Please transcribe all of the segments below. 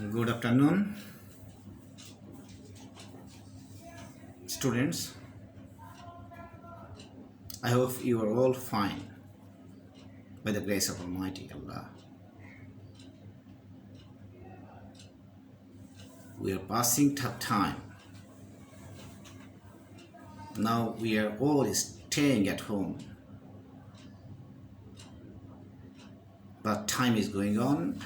Good afternoon, students. I hope you are all fine by the grace of Almighty Allah. We are passing tough time. Now we are all staying at home. But time is going on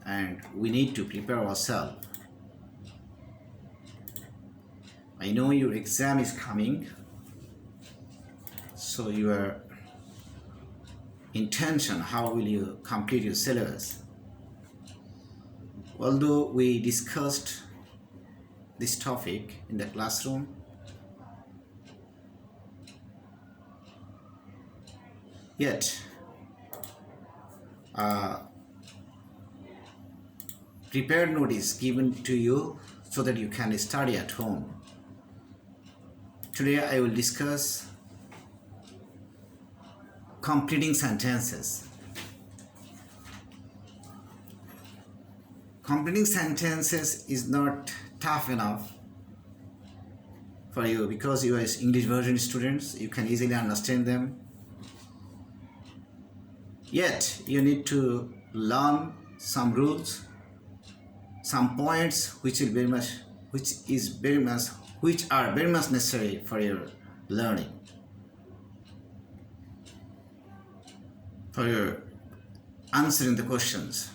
and we need to prepare ourselves. I know your exam is coming, so your intention, how will you complete your syllabus? Although we discussed this topic in the classroom, yet prepared note is given to you so that you can study at home. Today I will discuss completing sentences. Completing sentences is not tough enough for you because you are English version students, you can easily understand them. Yet you need to learn some rules, some points which are very much necessary for your learning, for your answering the questions.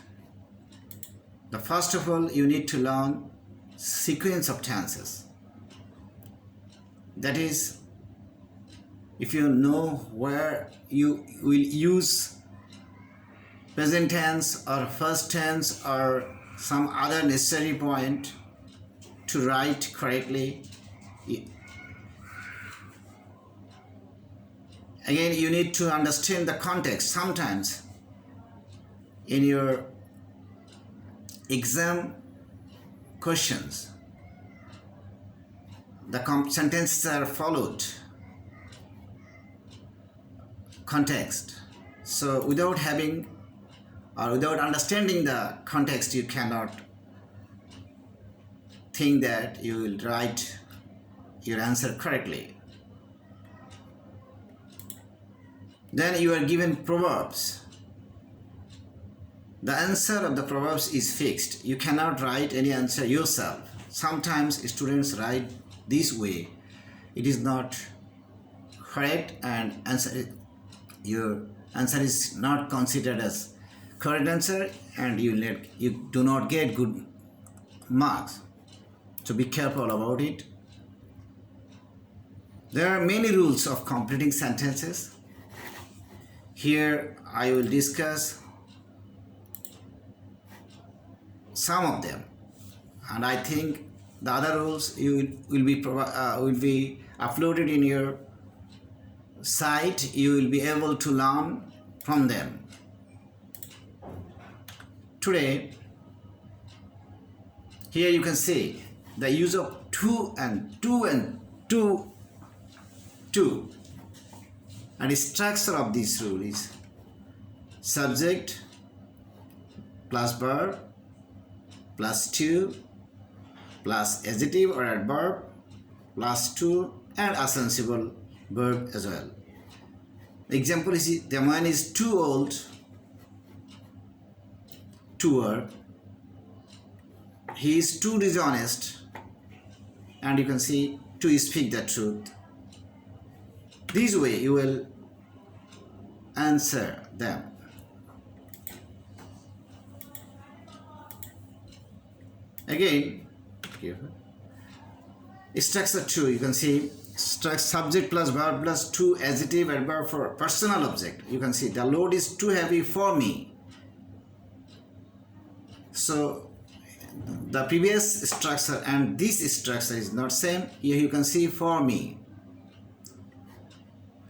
The first of all, you need to learn sequence of tenses. That is, if you know where you will use present tense or first tense or some other necessary point to write correctly. Again, you need to understand the context. Sometimes in your exam questions, the sentences are followed context. So without having or without understanding the context, you cannot think that you will write your answer correctly. Then you are given proverbs. The answer of the proverbs is fixed. You cannot write any answer yourself. Sometimes students write this way. It is not correct and your answer is not considered as correct answer and you do not get good marks. So be careful about it. There are many rules of completing sentences. Here I will discuss some of them, and I think the other rules will be uploaded in your site. You will be able to learn from them. Today, here you can see the use of to and to and to. And the structure of this rule is subject plus verb plus to plus adjective or adverb plus to and a sensible verb as well. Example is the man is too old to work. He is too dishonest, and you can see to speak the truth. This way you will answer them. Again, structure 2, you can see subject plus verb plus to adjective adverb for personal object. You can see the load is too heavy for me. So the previous structure and this structure is not same. Here you can see for me.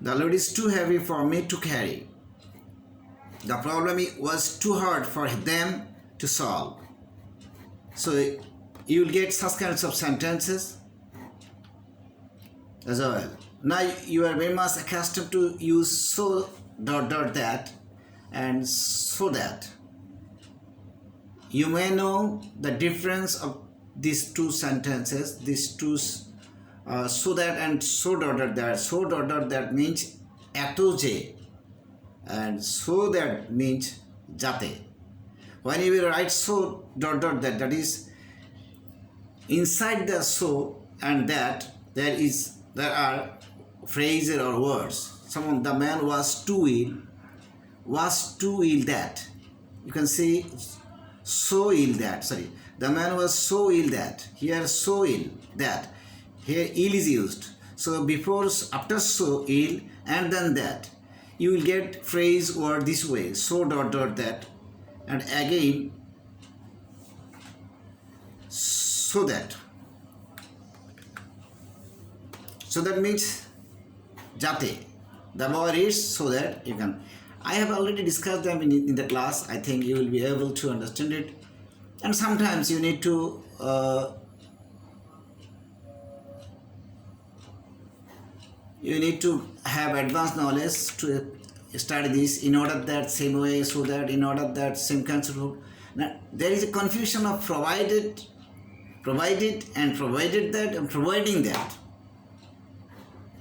The load is too heavy for me to carry. The problem was too hard for them to solve. So you will get such kinds of sentences as well. Now you are very much accustomed to use so that and so that. you may know the difference of these two sentences, these two so that and so dot that. So dot that means eto je, and so that means jate. When you will write so dot that, that is inside the so and that there are phrases or words. The man was too ill that. You can say so ill that. Sorry, the man was so ill that. Here so ill that. Here ill is used. So before, after so ill and then that, you will get phrase word this way, so dot that, and again so that. So that means jate. The word is so that you can. I have already discussed them in the class. I think you will be able to understand it. And sometimes you need to have advanced knowledge to study this in order that same way, so that in order that same concept. Now, there is a confusion of provided and provided that and providing that.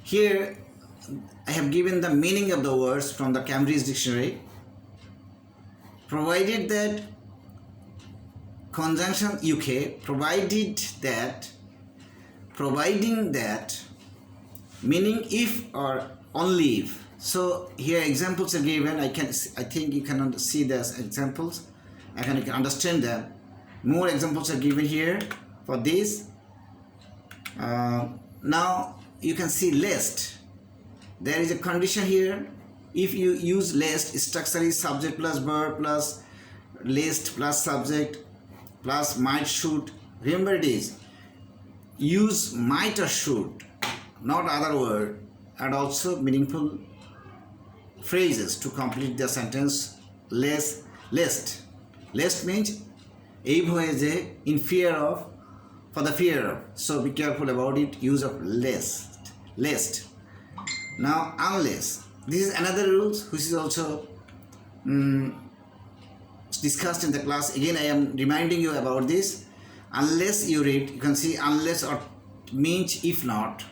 Here I have given the meaning of the words from the Cambridge Dictionary. Provided that, conjunction UK, providing that, meaning if or only if. So here examples are given. I think you can see the examples. You can understand them. More examples are given here for this. Now you can see lest. There is a condition here. If you use lest, structure is subject plus verb plus lest plus subject plus might, should. Remember it is use might or should, not other word, and also meaningful phrases to complete the sentence. Lest means in fear of, for the fear of. So be careful about it. Use of lest. Now unless, this is another rule which is also discussed in the class. Again I am reminding you about this. Unless you read, you can see unless or means if not.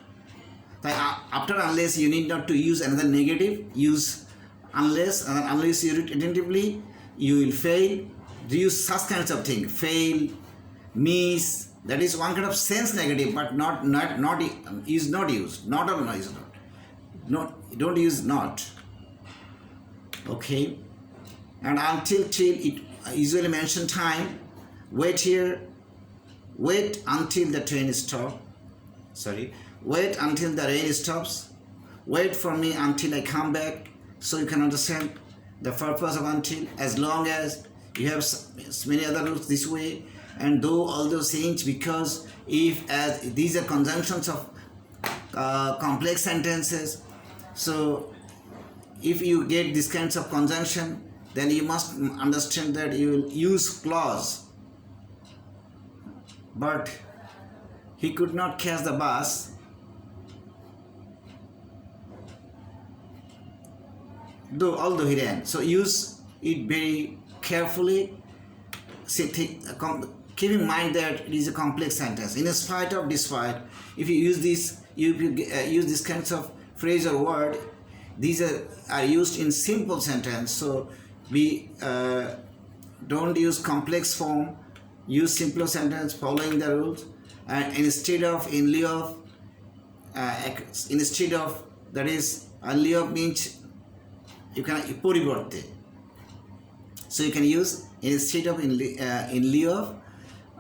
After unless you need not to use another negative. Use unless, and unless you read attentively you will fail. Use such kinds of things. Fail, miss. That is one kind of sense negative, but not is not used. Not or no is not. Don't use not. Okay. And until, till, it usually mention time. Wait here. Wait until the train stops. Wait until the rain stops. Wait for me until I come back. So you can understand the purpose of until. As long as you have many other rules this way, and though all those things, because if, as these are conjunctions of complex sentences, so if you get these kinds of conjunction, then you must understand that you will use clause. But he could not catch the bus. Although he ran. So use it very carefully. Keep in mind that it is a complex sentence. In spite of despite, if you use this, use this kinds of phrase or word, these are used in simple sentence. So we don't use complex form. Use simpler sentence following the rules, and instead of, in lieu of, instead of, that is, in lieu of means you can poriborte. So you can use instead of, in lieu of,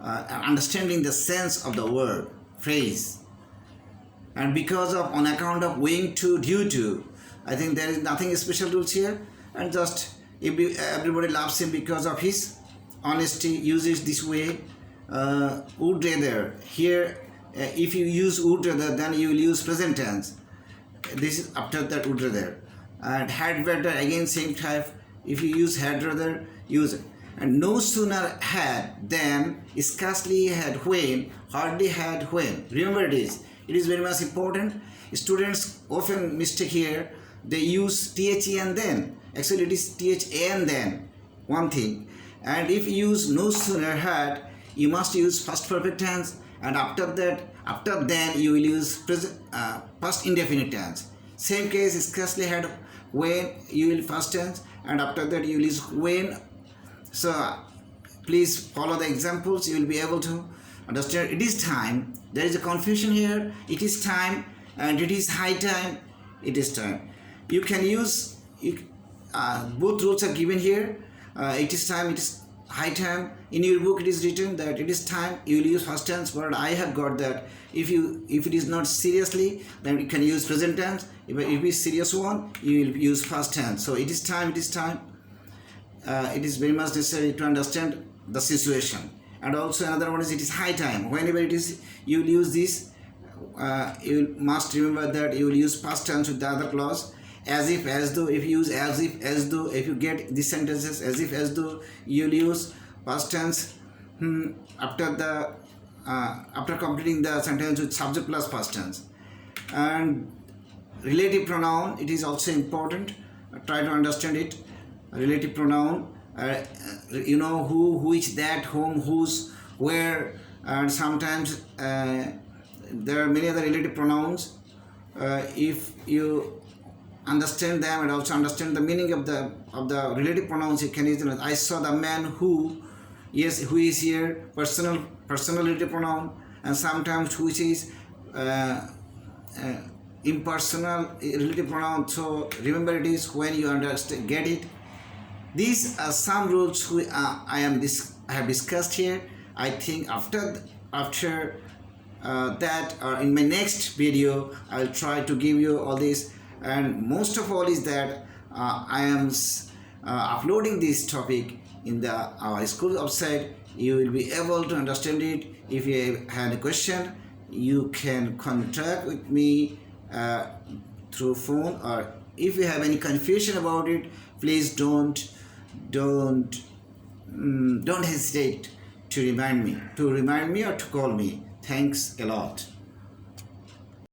understanding the sense of the word, phrase. And because of, on account of, owing to, due to, I think there is nothing special rules here, and just everybody loves him because of his honesty. Uses this way. Would rather. Here if you use would rather, then you will use present tense. This is after that would rather. And had rather, again same type. If you use had rather, use it. And no sooner had than, scarcely had when, hardly had when. Remember it is very much important. Students often mistake here. They use the and then. Actually it is the and then. One thing. And if you use no sooner had, you must use past perfect tense, and after then you will use past indefinite tense. Same case, scarcely had, when you will past tense, and after that you will use when. So please follow the examples, you will be able to understand. It is time. There is a confusion here. It is time, and it is high time. It is time. You can use both rules are given here. It is time, it is high time. In your book it is written that it is time, you will use past tense, but I have got that if it is not seriously, then you can use present tense. If it is serious one, you will use past tense. So it is time, it is time. It is very much necessary to understand the situation. And also another one is it is high time. Whenever it is, you will use this. You must remember that you will use past tense with the other clause. As if, as though. If you use as if, as though, if you get these sentences as if, as though, you will use past tense after completing the sentence with subject plus past tense. And relative pronoun, it is also important. Try to understand it. Relative pronoun, you know, who, which, that, whom, whose, where, and sometimes there are many other relative pronouns. If you understand them and also understand the meaning of the relative pronouns, you can use them. I saw the man who, yes, who is here, personal relative pronoun, and sometimes which is impersonal relative pronoun. So remember, it is when you understand, get it. These are some rules I have discussed here. I think after that, or in my next video, I will try to give you all this. And most of all is that I am uploading this topic in our school website. You will be able to understand it. If you have a question, you can contact with me through phone, or if you have any confusion about it, please don't hesitate to remind me or to call me. Thanks a lot.